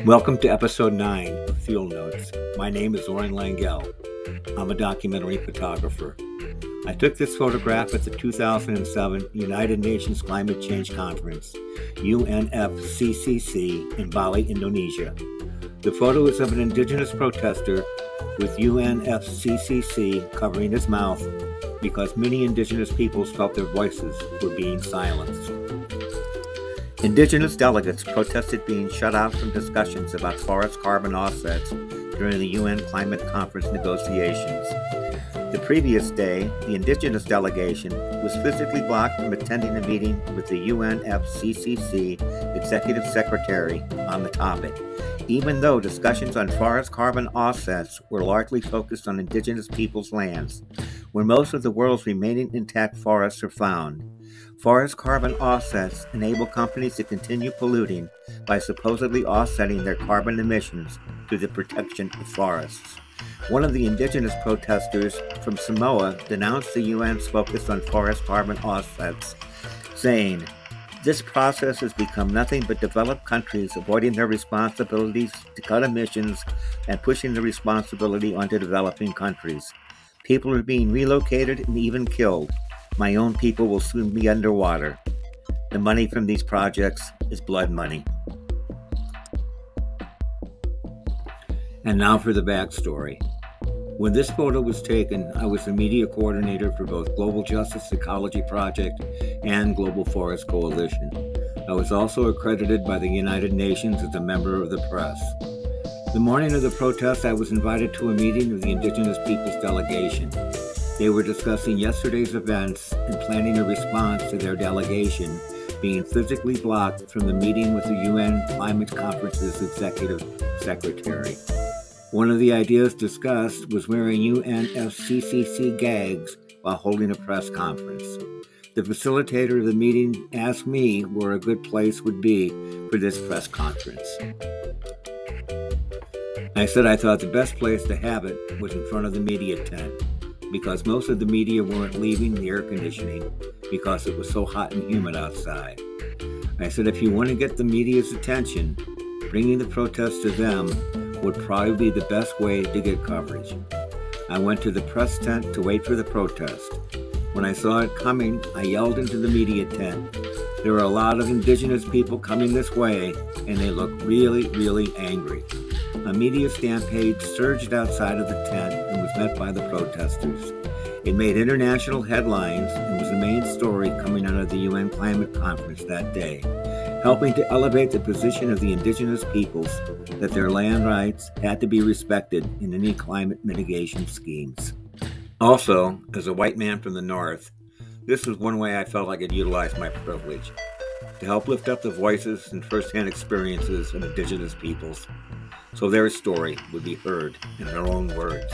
Welcome to episode 9 of Field Notes. My name is Orin Langelle. I'm a documentary photographer. I took this photograph at the 2007 United Nations Climate Change Conference, UNFCCC, in Bali, Indonesia. The photo is of an indigenous protester with UNFCCC covering his mouth because many indigenous peoples felt their voices were being silenced. Indigenous delegates protested being shut out from discussions about forest carbon offsets during the UN climate conference negotiations. The previous day, the indigenous delegation was physically blocked from attending a meeting with the UNFCCC Executive Secretary on the topic, even though discussions on forest carbon offsets were largely focused on indigenous peoples' lands, where most of the world's remaining intact forests are found. Forest carbon offsets enable companies to continue polluting by supposedly offsetting their carbon emissions through the protection of forests. One of the indigenous protesters from Samoa denounced the UN's focus on forest carbon offsets, saying, "This process has become nothing but developed countries avoiding their responsibilities to cut emissions and pushing the responsibility onto developing countries. People are being relocated and even killed. My own people will soon be underwater. The money from these projects is blood money." And now for the backstory. When this photo was taken, I was the media coordinator for both Global Justice Ecology Project and Global Forest Coalition. I was also accredited by the United Nations as a member of the press. The morning of the protest, I was invited to a meeting of the Indigenous Peoples delegation. They were discussing yesterday's events and planning a response to their delegation being physically blocked from the meeting with the UN Climate Conference's Executive Secretary. One of the ideas discussed was wearing UNFCCC gags while holding a press conference. The facilitator of the meeting asked me where a good place would be for this press conference. I said I thought the best place to have it was in front of the media tent, because most of the media weren't leaving the air conditioning because it was so hot and humid outside. I said if you want to get the media's attention, bringing the protest to them would probably be the best way to get coverage. I went to the press tent to wait for the protest. When I saw it coming, I yelled into the media tent. There were a lot of indigenous people coming this way, and they looked really, really angry. A media stampede surged outside of the tent and was met by the protesters. It made international headlines and was the main story coming out of the UN Climate Conference that day, helping to elevate the position of the indigenous peoples that their land rights had to be respected in any climate mitigation schemes. Also, as a white man from the North, this was one way I felt I could utilize my privilege to help lift up the voices and firsthand experiences of indigenous peoples, so their story would be heard in their own words.